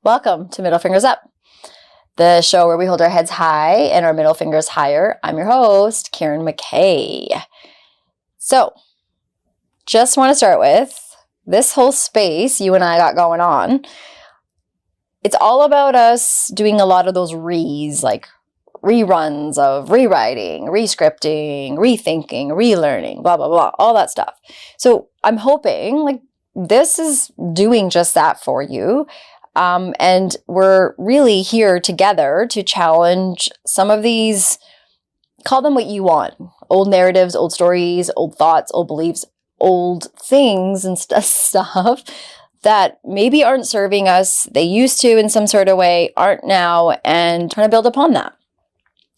Welcome to Middle Fingers Up, the show where we hold our heads high and our middle fingers higher. I'm your host, Karen McKay. So, just want to start with this whole space you and I got going on. It's all about us doing a lot of those like reruns of rewriting, rescripting, rethinking, relearning, blah, blah, blah, all that stuff. So, I'm hoping this is doing just that for you. And we're really here together to challenge some of these, call them what you want, old narratives, old stories, old thoughts, old beliefs, old things and stuff that maybe aren't serving us. They used to in some sort of way, aren't now, and trying to build upon that.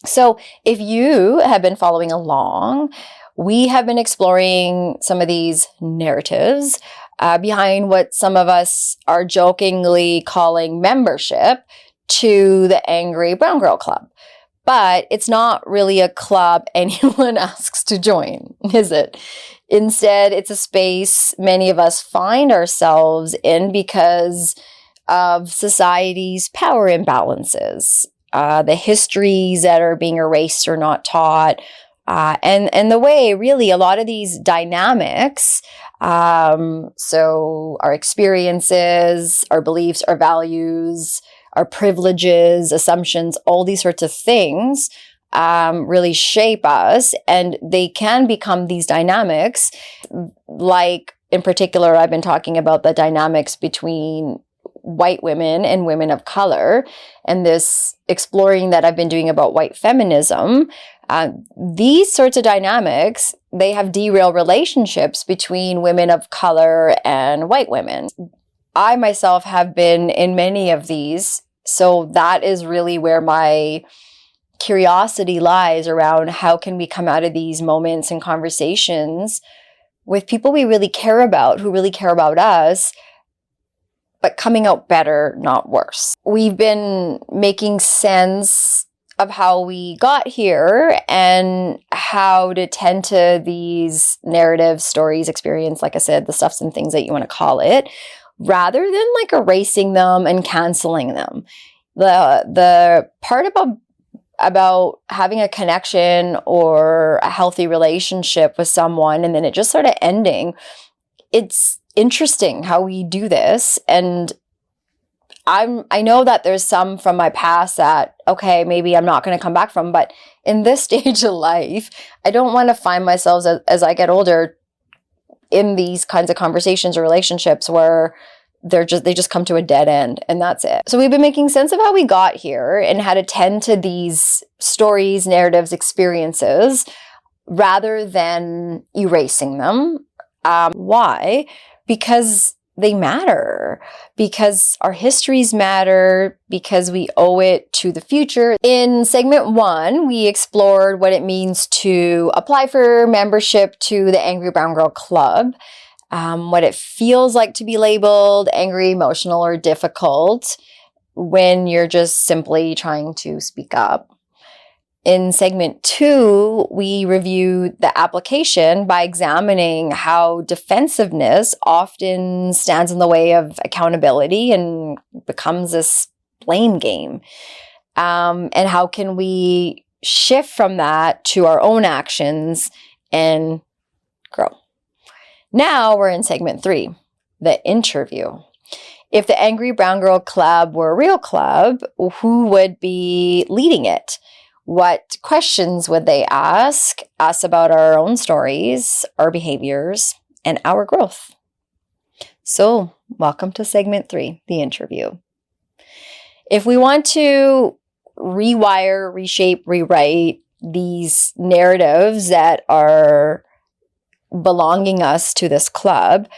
So if you have been following along, we have been exploring some of these narratives behind what some of us are jokingly calling membership to the Angry Brown Girl Club. But it's not really a club anyone asks to join, is it? Instead, it's a space many of us find ourselves in because of society's power imbalances, the histories that are being erased or not taught, and the way really a lot of these dynamics, so our experiences, our beliefs, our values, our privileges, assumptions, all these sorts of things really shape us, and they can become these dynamics. Like in particular, I've been talking about the dynamics between white women and women of color, and this exploring that I've been doing about white feminism. These sorts of dynamics, they have derailed relationships between women of color and white women. I myself have been in many of these, so that is really where my curiosity lies around how can we come out of these moments and conversations with people we really care about, who really care about us, but coming out better, not worse. We've been making sense of how we got here and how to tend to these narratives, stories, experience, like I said, the stuffs and things that you want to call it, rather than erasing them and canceling them. The part about having a connection or a healthy relationship with someone and then it just sort of ending, it's interesting how we do this. And I know that there's some from my past that, okay, maybe I'm not going to come back from, but in this stage of life, I don't want to find myself as I get older in these kinds of conversations or relationships where they just come to a dead end and that's it. So we've been making sense of how we got here and how to tend to these stories, narratives, experiences rather than erasing them. Why? Because they matter, because our histories matter, because we owe it to the future. In segment 1, we explored what it means to apply for membership to the Angry Brown Girl Club, what it feels like to be labeled angry, emotional, or difficult when you're just simply trying to speak up. In segment 2, we reviewed the application by examining how defensiveness often stands in the way of accountability and becomes this blame game. And how can we shift from that to our own actions and grow? Now we're in segment 3, the interview. If the Angry Brown Girl Club were a real club, who would be leading it? What questions would they ask us about our own stories, our behaviors, and our growth? So, welcome to segment 3, the interview. If we want to rewire, reshape, rewrite these narratives that are belonging us to this club,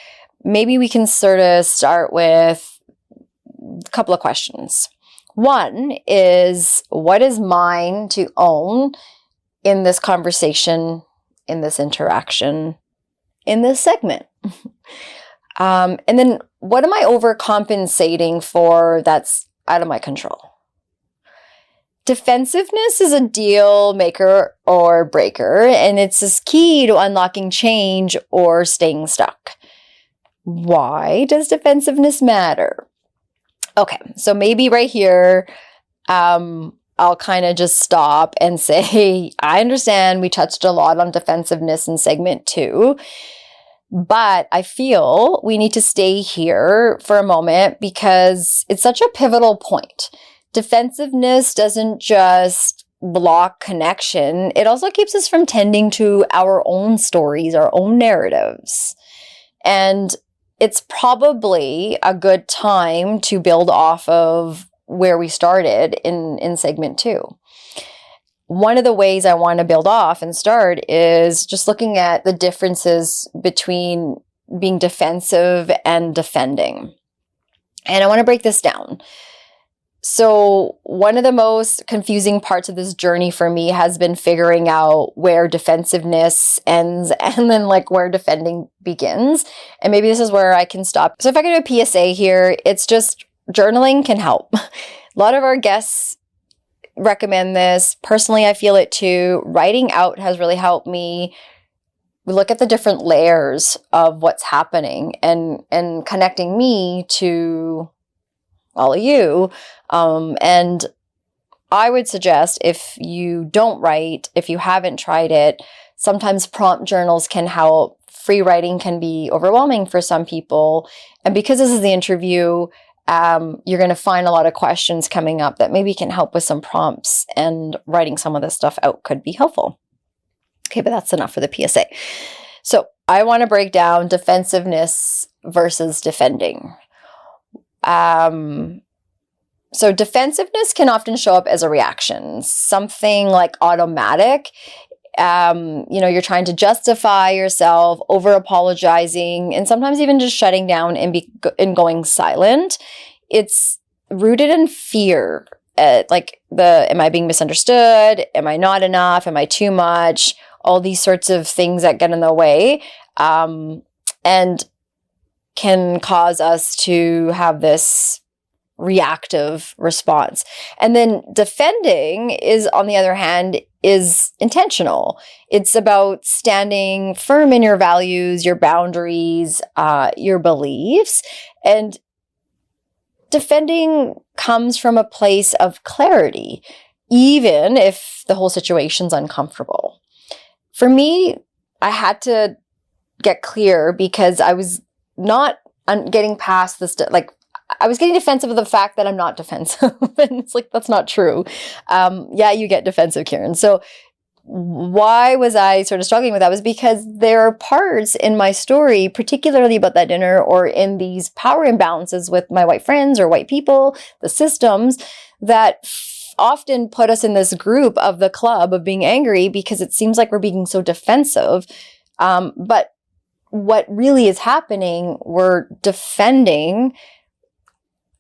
maybe we can sort of start with a couple of questions. One is, what is mine to own in this conversation, in this interaction, in this segment? And then what am I overcompensating for that's out of my control? Defensiveness is a deal maker or breaker, and it's this key to unlocking change or staying stuck. Why does defensiveness matter? Okay, so maybe right here, I'll kind of just stop and say, I understand we touched a lot on defensiveness in segment 2, but I feel we need to stay here for a moment because it's such a pivotal point. Defensiveness doesn't just block connection. It also keeps us from tending to our own stories, our own narratives. And it's probably a good time to build off of where we started in segment 2. One of the ways I want to build off and start is just looking at the differences between being defensive and defending. And I want to break this down. So one of the most confusing parts of this journey for me has been figuring out where defensiveness ends and then like where defending begins. And maybe this is where I can stop. So if I can do a PSA here, it's just journaling can help. A lot of our guests recommend this. Personally, I feel it too. Writing out has really helped me look at the different layers of what's happening and connecting me to all of you. And I would suggest if you don't write, if you haven't tried it, sometimes prompt journals can help. Free writing can be overwhelming for some people. And because this is the interview, you're going to find a lot of questions coming up that maybe can help with some prompts, and writing some of this stuff out could be helpful. Okay, but that's enough for the PSA. So I want to break down defensiveness versus defending. So defensiveness can often show up as a reaction, something like automatic. You're trying to justify yourself, over apologizing, and sometimes even just shutting down and going silent. It's rooted in fear, am I being misunderstood? Am I not enough? Am I too much? All these sorts of things that get in the way, and can cause us to have this reactive response. And then defending is, on the other hand, is intentional. It's about standing firm in your values, your boundaries, your beliefs. And defending comes from a place of clarity, even if the whole situation's uncomfortable. For me, I had to get clear because I was not getting past this, I was getting defensive of the fact that I'm not defensive. And it's like, that's not true. Yeah, you get defensive, Karen. So why was I sort of struggling with that? Was because there are parts in my story, particularly about that dinner or in these power imbalances with my white friends or white people, the systems that often put us in this group of the club of being angry because it seems like we're being so defensive. But what really is happening, we're defending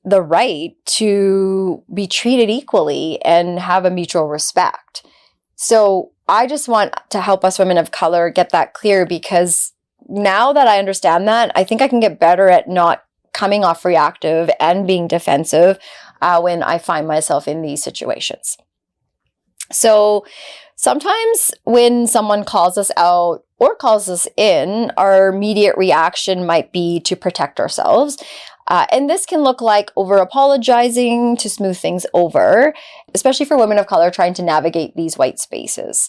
the right to be treated equally and have a mutual respect. So I just want to help us women of color get that clear, because now that I understand that, I think I can get better at not coming off reactive and being defensive when I find myself in these situations. So sometimes when someone calls us out or calls us in, our immediate reaction might be to protect ourselves. And this can look like over apologizing to smooth things over, especially for women of color trying to navigate these white spaces.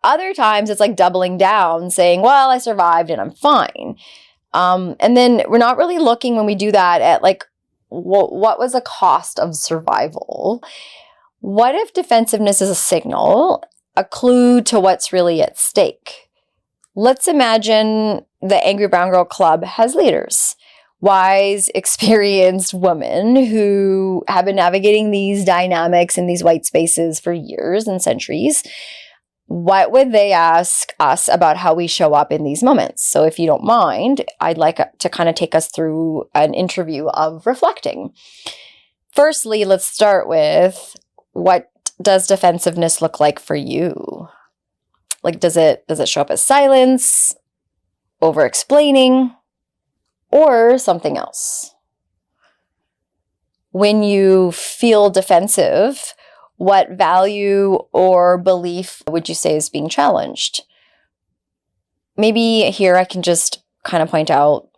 Other times it's like doubling down, saying, well, I survived and I'm fine. And then we're not really looking when we do that at what was the cost of survival? What if defensiveness is a signal, a clue to what's really at stake? Let's imagine the Angry Brown Girl Club has leaders. Wise, experienced women who have been navigating these dynamics in these white spaces for years and centuries. What would they ask us about how we show up in these moments? So if you don't mind, I'd like to kind of take us through an interview of reflecting. firstly, let's start with, what does defensiveness look like for you? Like, does it show up as silence, over-explaining, or something else? When you feel defensive, what value or belief would you say is being challenged? Maybe here I can just kind of point out,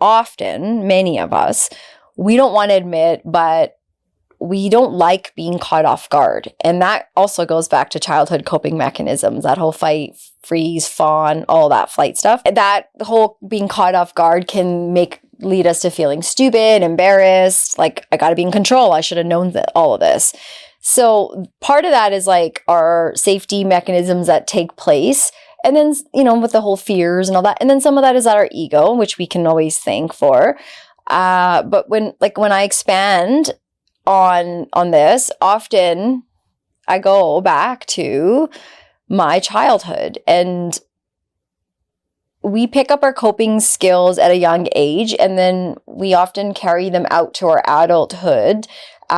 often, many of us, we don't want to admit, but we don't like being caught off guard. And that also goes back to childhood coping mechanisms, that whole fight, freeze, fawn, all that flight stuff. That whole being caught off guard can lead us to feeling stupid, embarrassed, like, I got to be in control. I should have known all of this. So part of that is like our safety mechanisms that take place. And then, with the whole fears and all that. And then some of that is our ego, which we can always thank for. But when I expand on this, often I go back to my childhood, and we pick up our coping skills at a young age, and then we often carry them out to our adulthood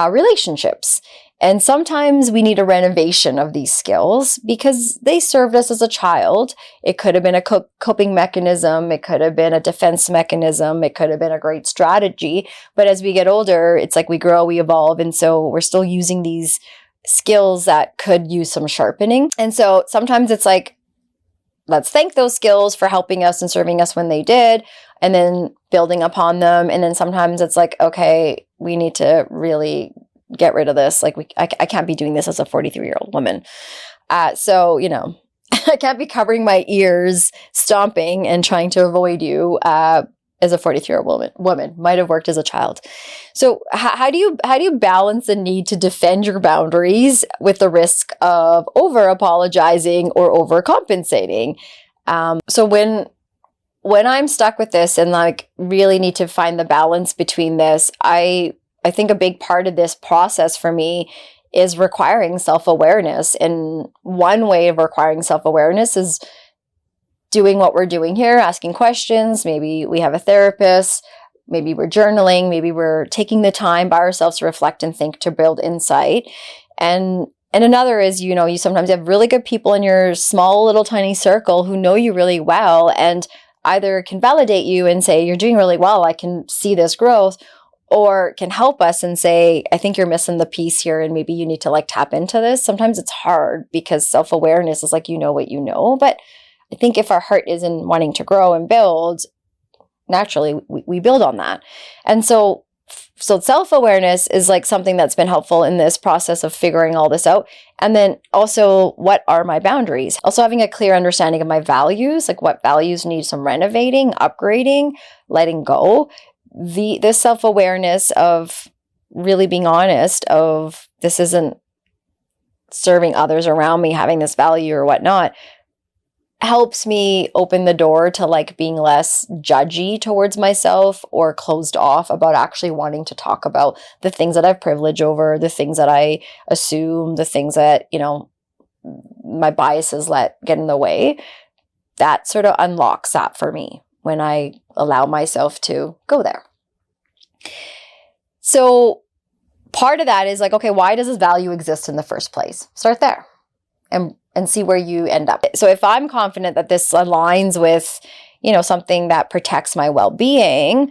relationships. And sometimes we need a renovation of these skills because they served us as a child. It could have been a coping mechanism. It could have been a defense mechanism. It could have been a great strategy. But as we get older, it's like we grow, we evolve. And so we're still using these skills that could use some sharpening. And so sometimes it's like, let's thank those skills for helping us and serving us when they did, and then building upon them. And then sometimes it's like, okay, we need to really get rid of this. Like, I can't be doing this as a 43-year-old woman. So, I can't be covering my ears, stomping and trying to avoid you as a 43-year-old woman. Might have worked as a child. So how do you balance the need to defend your boundaries with the risk of over apologizing or overcompensating? So when I'm stuck with this and like really need to find the balance between this, I think a big part of this process for me is requiring self-awareness. And one way of requiring self-awareness is doing what we're doing here, asking questions. Maybe we have a therapist, maybe we're journaling, maybe we're taking the time by ourselves to reflect and think, to build insight. And another is, you sometimes have really good people in your small little tiny circle who know you really well and either can validate you and say, you're doing really well, I can see this growth, or can help us and say, I think you're missing the piece here and maybe you need to like tap into this. Sometimes it's hard because self-awareness is like, what you know. But I think if our heart is in wanting to grow and build, naturally we build on that. And so self-awareness is like something that's been helpful in this process of figuring all this out. And then also, what are my boundaries? Also having a clear understanding of my values, like what values need some renovating, upgrading, letting go. This self-awareness of really being honest of this isn't serving others around me, having this value or whatnot, helps me open the door to like being less judgy towards myself or closed off about actually wanting to talk about the things that I have privilege over, the things that I assume, the things that, my biases let get in the way. That sort of unlocks that for me when I allow myself to go there. So part of that is like, okay, why does this value exist in the first place? Start there and see where you end up. So if I'm confident that this aligns with, something that protects my well-being,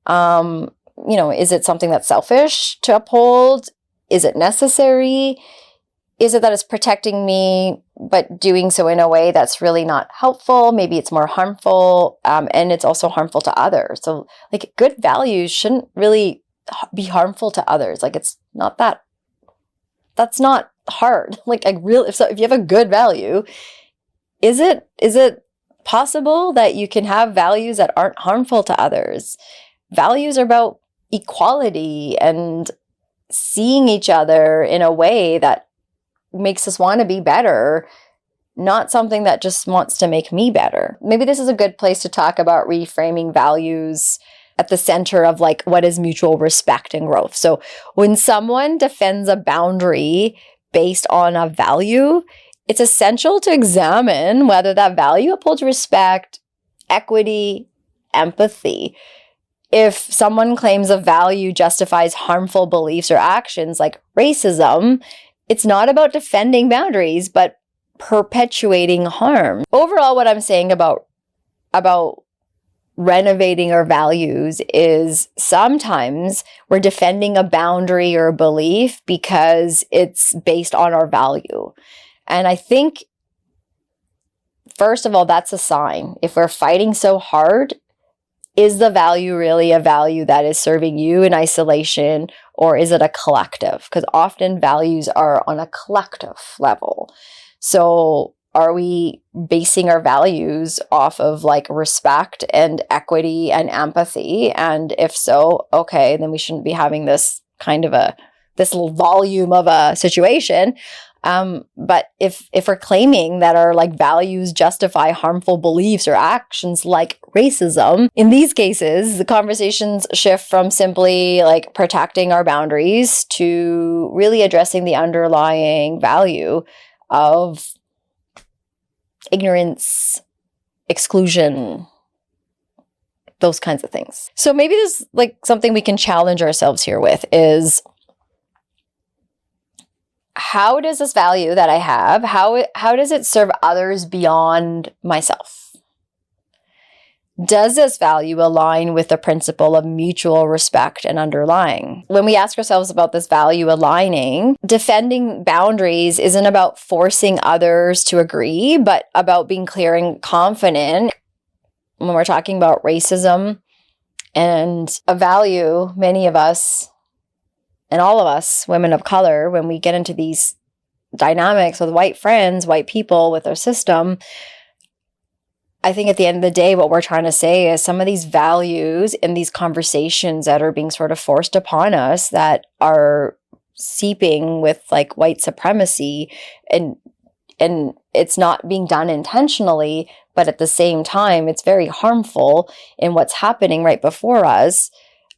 is it something that's selfish to uphold? Is it necessary? Is it that it's protecting me, but doing so in a way that's really not helpful? Maybe it's more harmful, and it's also harmful to others. So like good values shouldn't really be harmful to others. Like it's not that's not hard. Like if you have a good value, is it possible that you can have values that aren't harmful to others? Values are about equality and seeing each other in a way that makes us want to be better, not something that just wants to make me better. Maybe this is a good place to talk about reframing values at the center of like what is mutual respect and growth. So when someone defends a boundary based on a value, it's essential to examine whether that value upholds respect, equity, empathy. if someone claims a value justifies harmful beliefs or actions like racism, it's not about defending boundaries, but perpetuating harm. Overall, what I'm saying about renovating our values is sometimes we're defending a boundary or a belief because it's based on our value. And I think, first of all, that's a sign. If we're fighting so hard, is the value really a value that is serving you in isolation, or is it a collective? Because often values are on a collective level. So are we basing our values off of like respect and equity and empathy? And if so, okay, then we shouldn't be having this kind of this little volume of a situation. But if we're claiming that our like values justify harmful beliefs or actions like racism, in these cases, the conversations shift from simply like protecting our boundaries to really addressing the underlying value of ignorance, exclusion, those kinds of things. So maybe there's like something we can challenge ourselves here with is, how does this value that I have, how does it serve others beyond myself? Does this value align with the principle of mutual respect and underlying? When we ask ourselves about this value aligning, defending boundaries isn't about forcing others to agree, but about being clear and confident. When we're talking about racism and a value, many of us, and all of us, women of color, when we get into these dynamics with white friends, white people, with our system, I think at the end of the day, what we're trying to say is some of these values in these conversations that are being sort of forced upon us that are seeping with like white supremacy, and it's not being done intentionally, but at the same time, it's very harmful in what's happening right before us.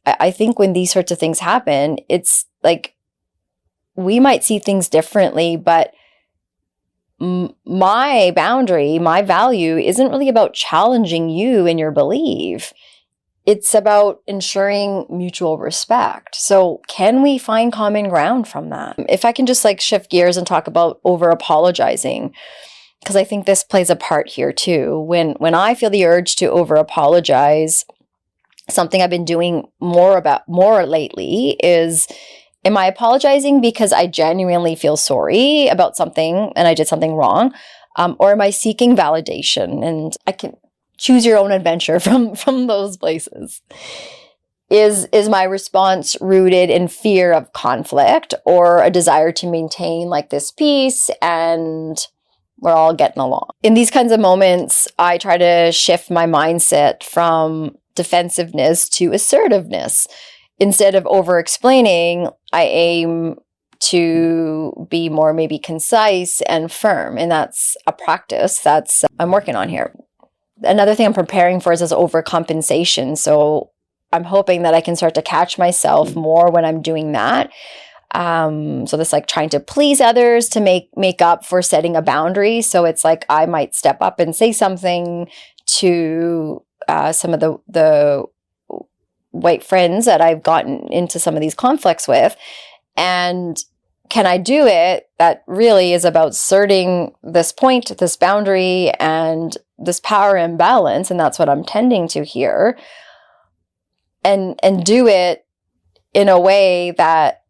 I think when these sorts of things happen, it's like we might see things differently, but my boundary, my value isn't really about challenging you in your belief. It's about ensuring mutual respect. So can we find common ground from that? If I can just like shift gears and talk about over apologizing, because I think this plays a part here too. When I feel the urge to over apologize, something I've been doing more lately is, am I apologizing because I genuinely feel sorry about something and I did something wrong? Or am I seeking validation? And I can choose your own adventure from those places. Is my response rooted in fear of conflict or a desire to maintain like this peace and we're all getting along? In these kinds of moments, I try to shift my mindset from defensiveness to assertiveness. Instead of over-explaining, I aim to be more maybe concise and firm. And that's a practice that's I'm working on here. Another thing I'm preparing for is this overcompensation. So I'm hoping that I can start to catch myself more when I'm doing that. So this like trying to please others to make up for setting a boundary. So it's like I might step up and say something to some of the white friends that I've gotten into some of these conflicts with. And can I do it? That really is about asserting this point, this boundary, and this power imbalance. And that's what I'm tending to here. And do it in a way that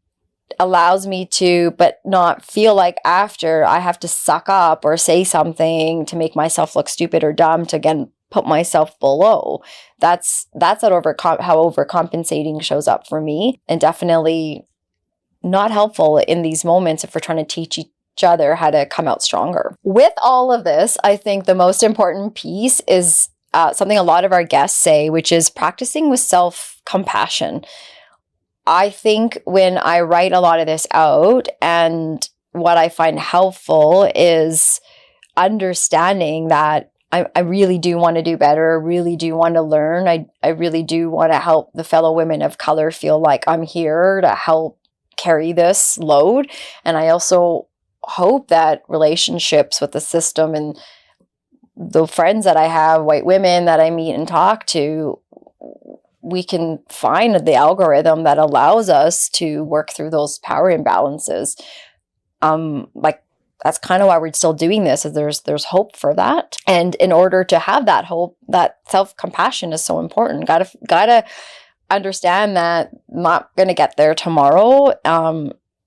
allows me to, but not feel like after I have to suck up or say something to make myself look stupid or dumb to again put myself below. That's how overcompensating shows up for me, and definitely not helpful in these moments if we're trying to teach each other how to come out stronger. With all of this, I think the most important piece is something a lot of our guests say, which is practicing with self-compassion. I think when I write a lot of this out, and what I find helpful is understanding that I really do want to do better. I really do want to learn. I really do want to help the fellow women of color feel like I'm here to help carry this load. And I also hope that relationships with the system and the friends that I have, white women that I meet and talk to, we can find the algorithm that allows us to work through those power imbalances. Like, that's kind of why we're still doing this, is there's hope for that. And in order to have that hope, that self-compassion is so important. Gotta understand that I'm not going to get there tomorrow.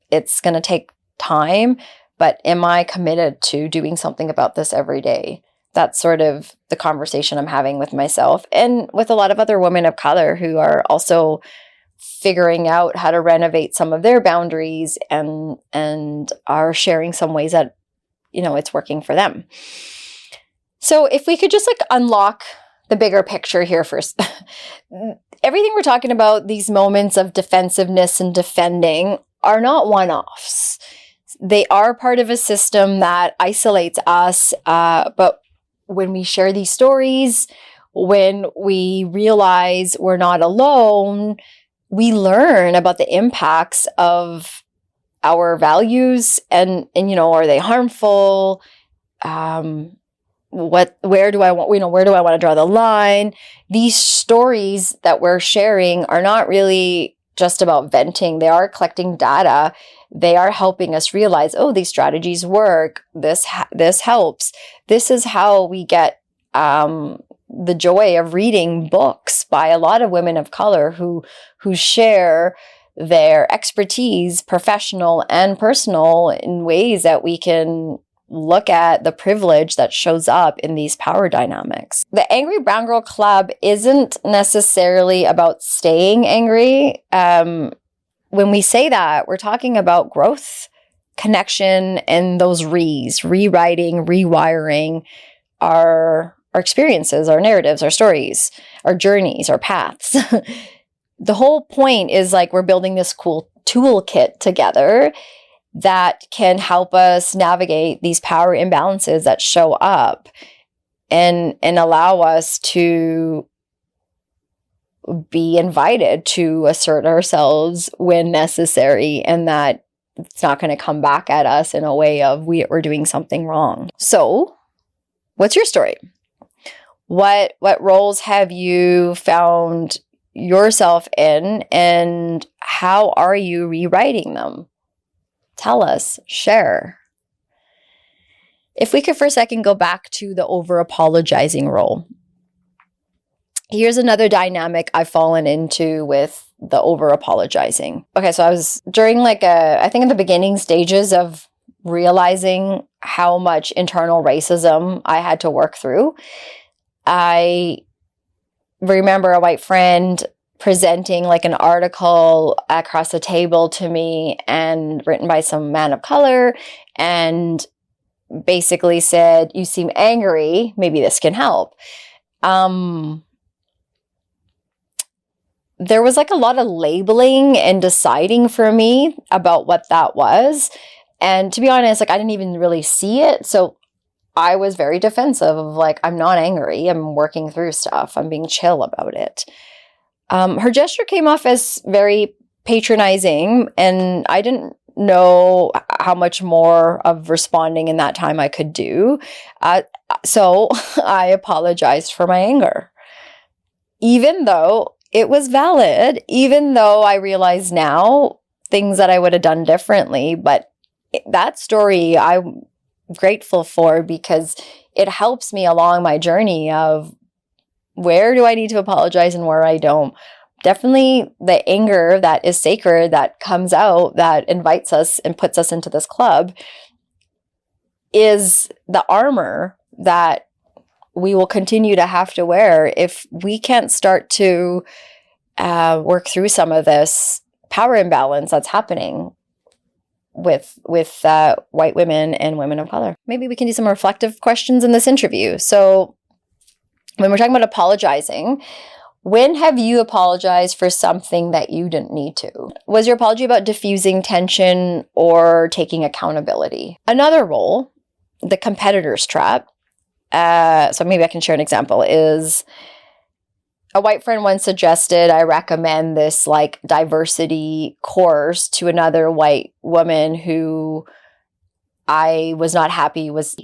It's going to take time, but am I committed to doing something about this every day? That's sort of the conversation I'm having with myself and with a lot of other women of color who are also figuring out how to renovate some of their boundaries and are sharing some ways that, you know, it's working for them. So if we could just like unlock the bigger picture here first. Everything we're talking about, these moments of defensiveness and defending, are not one-offs. They are part of a system that isolates us, but when we share these stories, when we realize we're not alone, we learn about the impacts of our values and you know, are they harmful? Where do I want to draw the line? These stories that we're sharing are not really just about venting. They are collecting data. They are helping us realize, oh, these strategies work. This helps. This is how we get the joy of reading books by a lot of women of color who share their expertise, professional and personal, in ways that we can look at the privilege that shows up in these power dynamics. The Angry Brown Girl Club isn't necessarily about staying angry. When we say that, we're talking about growth, connection, and those rewriting, rewiring our experiences, our narratives, our stories, our journeys, our paths. The whole point is like we're building this cool toolkit together that can help us navigate these power imbalances that show up and allow us to be invited to assert ourselves when necessary, and that it's not going to come back at us in a way of we're doing something wrong. So, what's your story? What roles have you found yourself in, and how are you rewriting them? Tell us, share. If we could for a second go back to the over-apologizing role. Here's another dynamic I've fallen into with the over-apologizing. Okay, so I was during I think in the beginning stages of realizing how much internal racism I had to work through. I remember a white friend presenting like an article across the table to me and written by some man of color, and basically said, "You seem angry, maybe this can help." There was like a lot of labeling and deciding for me about what that was. And to be honest, like I didn't even really see it. So I was very defensive of like, I'm not angry. I'm working through stuff. I'm being chill about it. Her gesture came off as very patronizing, and I didn't know how much more of responding in that time I could do. So I apologized for my anger. Even though it was valid, even though I realize now things that I would have done differently, but that story I'm grateful for because it helps me along my journey of where do I need to apologize and where I don't. Definitely the anger that is sacred, that comes out, that invites us and puts us into this club, is the armor that we will continue to have to wear if we can't start to work through some of this power imbalance that's happening with white women and women of color. Maybe we can do some reflective questions in this interview. So when we're talking about apologizing, when have you apologized for something that you didn't need to? Was your apology about diffusing tension or taking accountability? Another role, the competitor's trap, so maybe I can share an example, is a white friend once suggested I recommend this like diversity course to another white woman who I was not happy was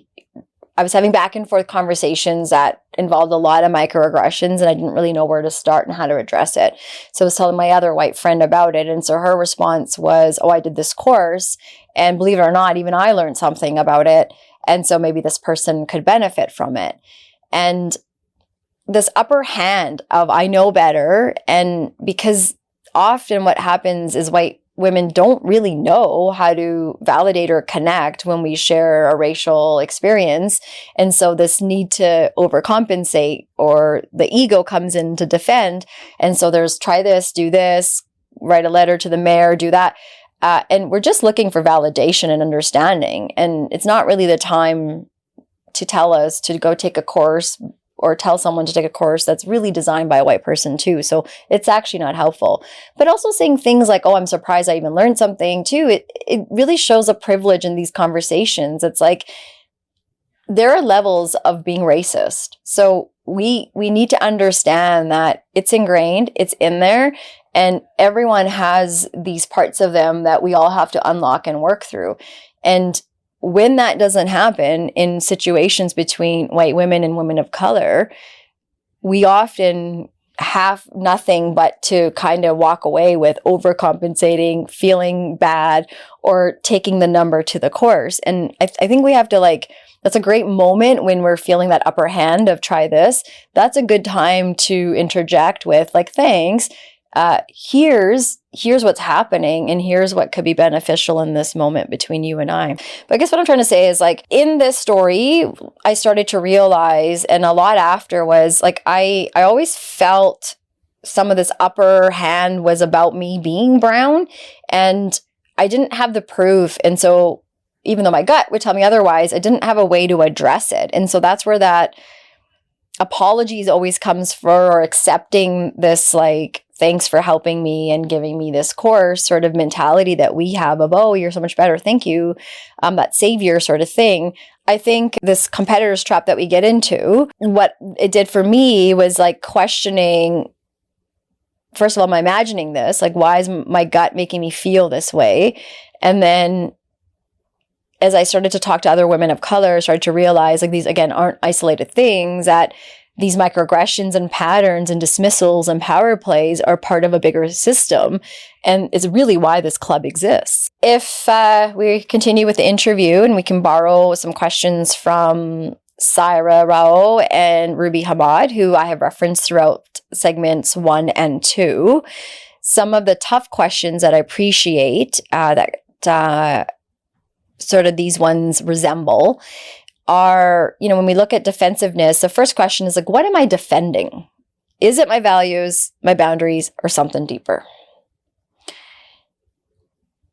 I was having back and forth conversations that involved a lot of microaggressions, and I didn't really know where to start and how to address it. So I was telling my other white friend about it. And so her response was, oh, I did this course, and believe it or not, even I learned something about it. And so maybe this person could benefit from it. And this upper hand of I know better, and because often what happens is white women don't really know how to validate or connect when we share a racial experience. And so this need to overcompensate, or the ego comes in to defend. And so there's try this, do this, write a letter to the mayor, do that. And we're just looking for validation and understanding. And it's not really the time to tell us to go take a course or tell someone to take a course that's really designed by a white person too. So it's actually not helpful. But also saying things like, oh, I'm surprised I even learned something too. It really shows a privilege in these conversations. It's like there are levels of being racist. So we need to understand that it's ingrained, it's in there, and everyone has these parts of them that we all have to unlock and work through. And when that doesn't happen in situations between white women and women of color, we often have nothing but to kind of walk away with overcompensating, feeling bad, or taking the number to the course. And I think we have to that's a great moment when we're feeling that upper hand of try this. That's a good time to interject with thanks. Here's what's happening, and here's what could be beneficial in this moment between you and I. But I guess what I'm trying to say is in this story, I started to realize, and a lot after was I always felt some of this upper hand was about me being brown, and I didn't have the proof. And so even though my gut would tell me otherwise, I didn't have a way to address it. And so that's where that apologies always comes for, or accepting this thanks for helping me and giving me this course sort of mentality that we have of, oh, you're so much better, thank you, that savior sort of thing. I think this competitor's trap that we get into, what it did for me was questioning, first of all, am I imagining this? Why is my gut making me feel this way? And then as I started to talk to other women of color, I started to realize these, again, aren't isolated things, that these microaggressions and patterns and dismissals and power plays are part of a bigger system. And it's really why this club exists. If we continue with the interview, and we can borrow some questions from Saira Rao and Ruby Hamad, who I have referenced throughout segments 1 and 2. Some of the tough questions that I appreciate that sort of these ones resemble are, when we look at defensiveness, the first question is what am I defending? Is it my values, my boundaries, or something deeper?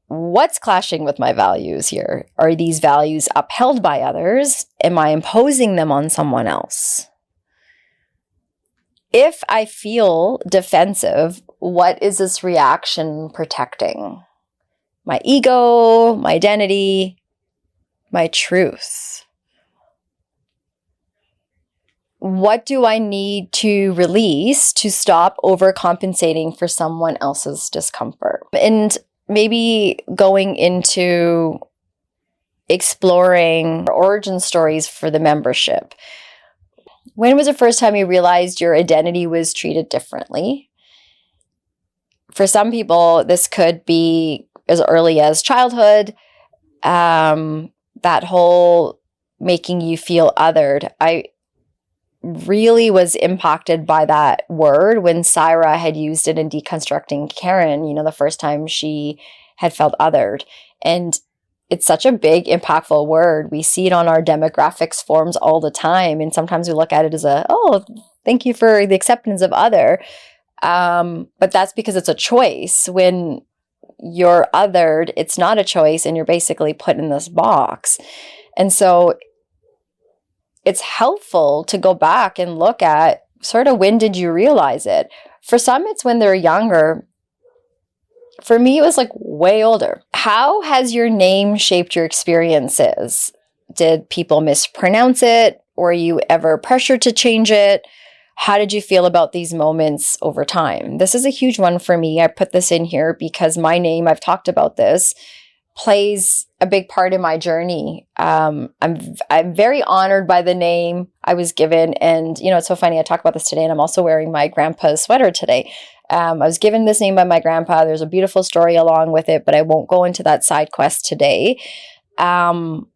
What's clashing with my values here? Are these values upheld by others? Am I imposing them on someone else? If I feel defensive, what is this reaction protecting? My ego, my identity, my truth. What do I need to release to stop overcompensating for someone else's discomfort? And maybe going into exploring origin stories for the membership. When was the first time you realized your identity was treated differently? For some people, this could be as early as childhood, that whole making you feel othered. I really was impacted by that word when Saira had used it in Deconstructing Karen, the first time she had felt othered. And it's such a big, impactful word. We see it on our demographics forms all the time. And sometimes we look at it as thank you for the acceptance of other. But that's because it's a choice. When you're othered, it's not a choice, and you're basically put in this box. And so it's helpful to go back and look at sort of when did you realize it? For some, it's when they're younger. For me, it was way older. How has your name shaped your experiences? Did people mispronounce it? Were you ever pressured to change it? How did you feel about these moments over time? This is a huge one for me. I put this in here because my name, I've talked about this, plays a big part in my journey. I'm very honored by the name I was given. And, it's so funny. I talk about this today, and I'm also wearing my grandpa's sweater today. I was given this name by my grandpa. There's a beautiful story along with it, but I won't go into that side quest today. However,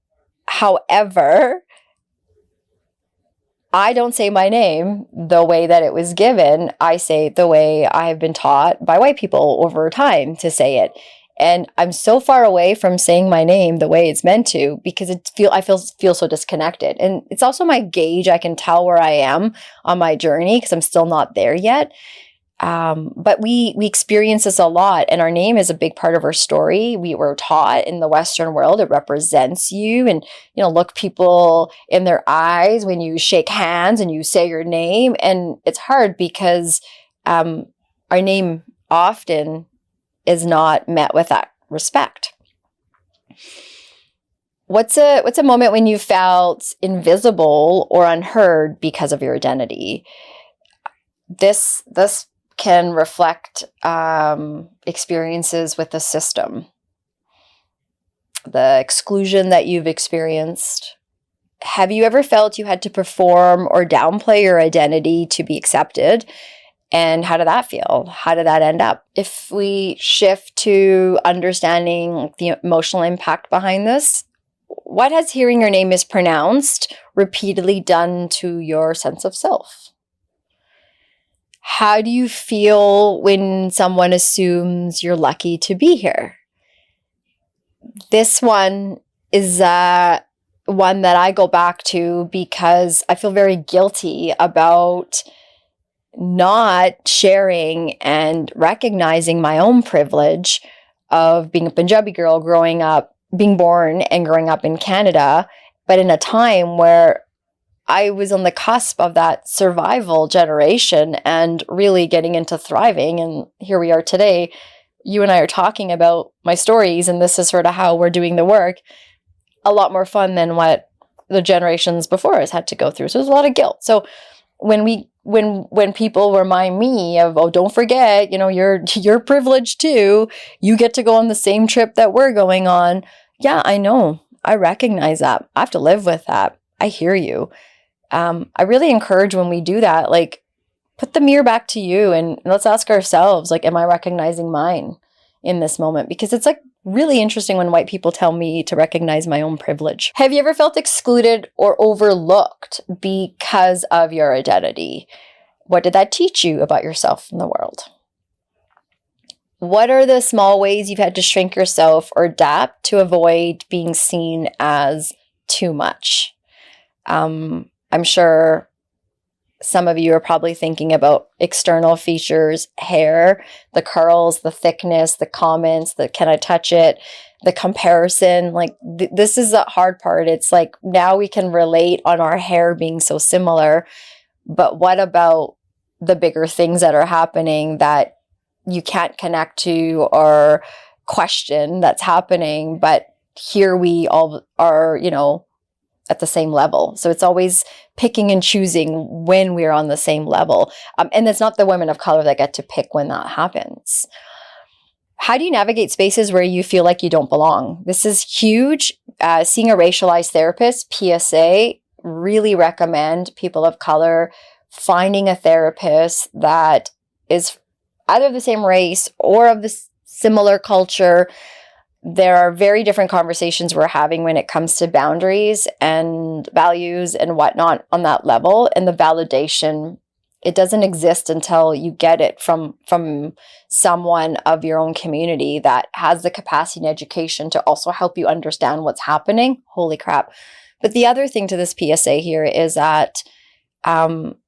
I don't say my name the way that it was given. I say it the way I have been taught by white people over time to say it. And I'm so far away from saying my name the way it's meant to, because I feel so disconnected. And it's also my gauge. I can tell where I am on my journey because I'm still not there yet. But we experience this a lot, and our name is a big part of our story. We were taught in the Western world it represents you, and look people in their eyes when you shake hands and you say your name. And it's hard because our name often is not met with that respect. What's a moment when you felt invisible or unheard because of your identity? This can reflect experiences with the system, the exclusion that you've experienced. Have you ever felt you had to perform or downplay your identity to be accepted? And how did that feel? How did that end up? If we shift to understanding the emotional impact behind this, what has hearing your name mispronounced repeatedly done to your sense of self? How do you feel when someone assumes you're lucky to be here? This one is one that I go back to because I feel very guilty about not sharing and recognizing my own privilege of being a Punjabi girl being born and growing up in Canada, but in a time where I was on the cusp of that survival generation and really getting into thriving. And here we are today. You and I are talking about my stories, and this is sort of how we're doing the work. A lot more fun than what the generations before us had to go through. So there's a lot of guilt. So when people remind me of, oh, don't forget, you're privileged too. You get to go on the same trip that we're going on. Yeah, I know. I recognize that. I have to live with that. I hear you. I really encourage when we do that, like, put the mirror back to you and let's ask ourselves, like, am I recognizing mine in this moment? Because it's like really interesting when white people tell me to recognize my own privilege. Have you ever felt excluded or overlooked because of your identity? What did that teach you about yourself in the world? What are the small ways you've had to shrink yourself or adapt to avoid being seen as too much? I'm sure some of you are probably thinking about external features, hair, the curls, the thickness, the comments, the can I touch it, the comparison. Like this is the hard part. It's like now we can relate on our hair being so similar, but what about the bigger things that are happening that you can't connect to or question that's happening, but here we all are, at the same level. So it's always picking and choosing when we're on the same level. And it's not the women of color that get to pick when that happens. How do you navigate spaces where you feel like you don't belong? This is huge. Seeing a racialized therapist, PSA, really recommend people of color finding a therapist that is either of the same race or of the similar culture. There are very different conversations we're having when it comes to boundaries and values and whatnot on that level. And the validation, it doesn't exist until you get it from someone of your own community that has the capacity and education to also help you understand what's happening. Holy crap. But the other thing to this PSA here is that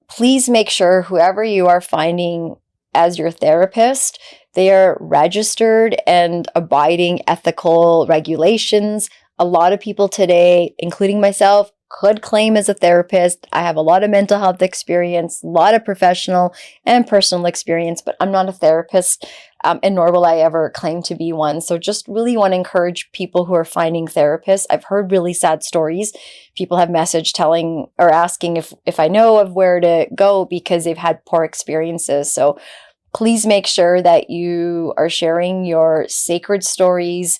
please make sure whoever you are finding as your therapist, they are registered and abiding ethical regulations. A lot of people today, including myself, could claim as a therapist. I have a lot of mental health experience, a lot of professional and personal experience, but I'm not a therapist, and nor will I ever claim to be one. So just really want to encourage people who are finding therapists. I've heard really sad stories. People have messaged telling or asking if I know of where to go because they've had poor experiences. So please make sure that you are sharing your sacred stories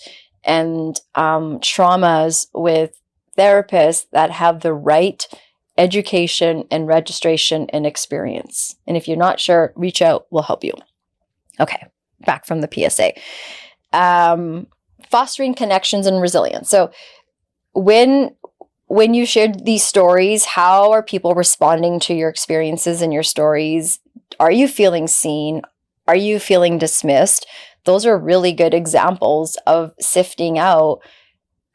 and traumas with therapists that have the right education and registration and experience. And if you're not sure, reach out, we'll help you. Okay, back from the PSA. Fostering connections and resilience. So when you shared these stories, how are people responding to your experiences and your stories? Are you feeling seen? Are you feeling dismissed? Those are really good examples of sifting out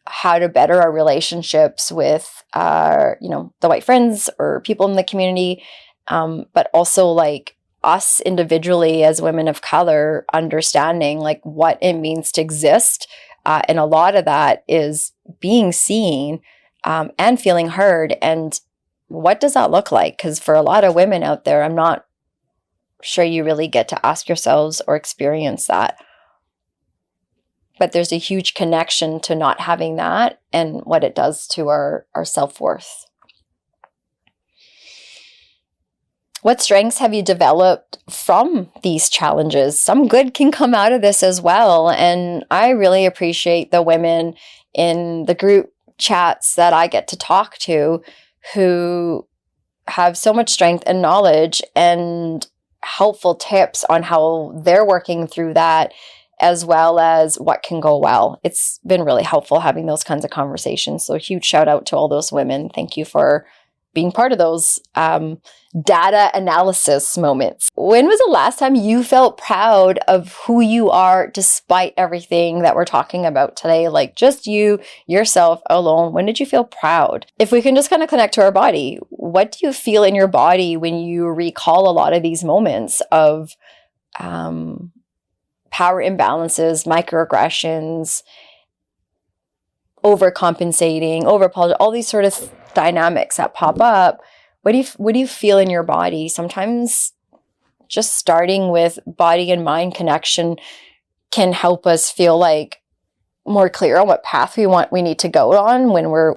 how to better our relationships with our, the white friends or people in the community, but also like us individually as women of color, understanding like what it means to exist. And a lot of that is being seen and feeling heard. And what does that look like? Because for a lot of women out there, I'm not sure you really get to ask yourselves or experience that. But there's a huge connection to not having that and what it does to our self-worth. What strengths have you developed from these challenges? Some good can come out of this as well. And I really appreciate the women in the group chats that I get to talk to who have so much strength and knowledge and helpful tips on how they're working through that, as well as what can go well. It's been really helpful having those kinds of conversations. So a huge shout out to all those women. Thank you for being part of those data analysis moments. When was the last time you felt proud of who you are despite everything that we're talking about today? Like just you, yourself alone. When did you feel proud? If we can just kind of connect to our body, what do you feel in your body when you recall a lot of these moments of power imbalances, microaggressions, overcompensating, overapologizing, all these sort of dynamics that pop up? What do you feel in your body? Sometimes just starting with body and mind connection can help us feel like more clear on what path we need to go on when we're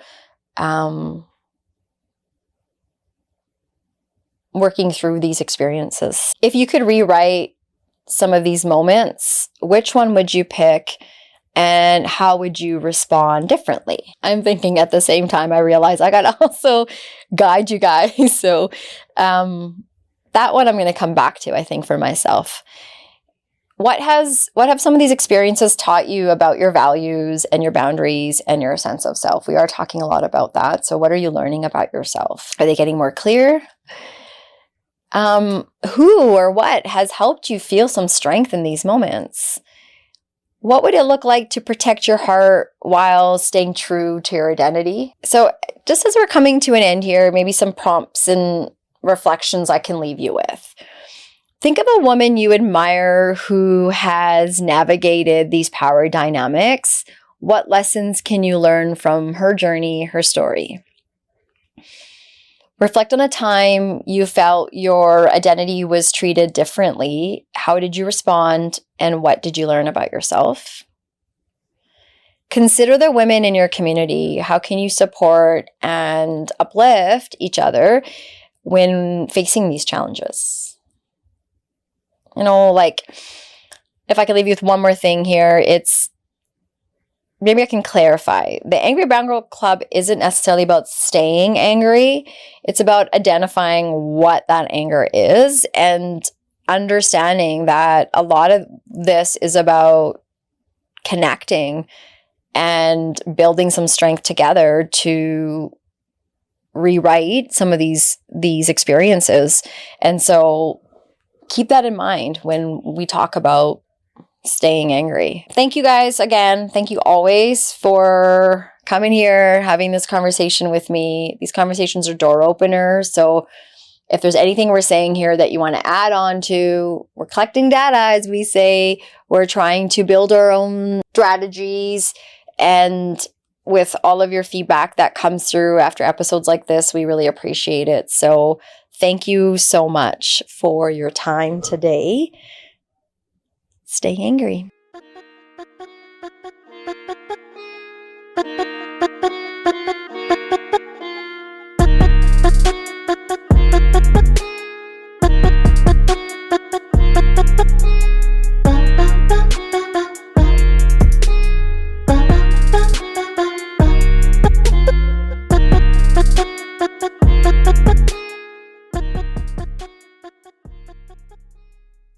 working through these experiences. If you could rewrite some of these moments, which one would you pick? And how would you respond differently? I'm thinking at the same time, I realize I got to also guide you guys. So that one I'm going to come back to, I think, for myself. What have some of these experiences taught you about your values and your boundaries and your sense of self? We are talking a lot about that. So what are you learning about yourself? Are they getting more clear? Who or what has helped you feel some strength in these moments? What would it look like to protect your heart while staying true to your identity? So just as we're coming to an end here, maybe some prompts and reflections I can leave you with. Think of a woman you admire who has navigated these power dynamics. What lessons can you learn from her journey, her story? Reflect on a time you felt your identity was treated differently. How did you respond, and what did you learn about yourself? Consider the women in your community. How can you support and uplift each other when facing these challenges? Like, if I could leave you with one more thing here, it's maybe I can clarify. The Angry Brown Girl Club isn't necessarily about staying angry. It's about identifying what that anger is and understanding that a lot of this is about connecting and building some strength together to rewrite some of these experiences. And so keep that in mind when we talk about staying angry. Thank you guys again. Thank you always for coming here, having this conversation with me. These conversations are door openers. So if there's anything we're saying here that you want to add on to, we're collecting data, as we say. We're trying to build our own strategies. And with all of your feedback that comes through after episodes like this, we really appreciate it. So thank you so much for your time today. Stay angry.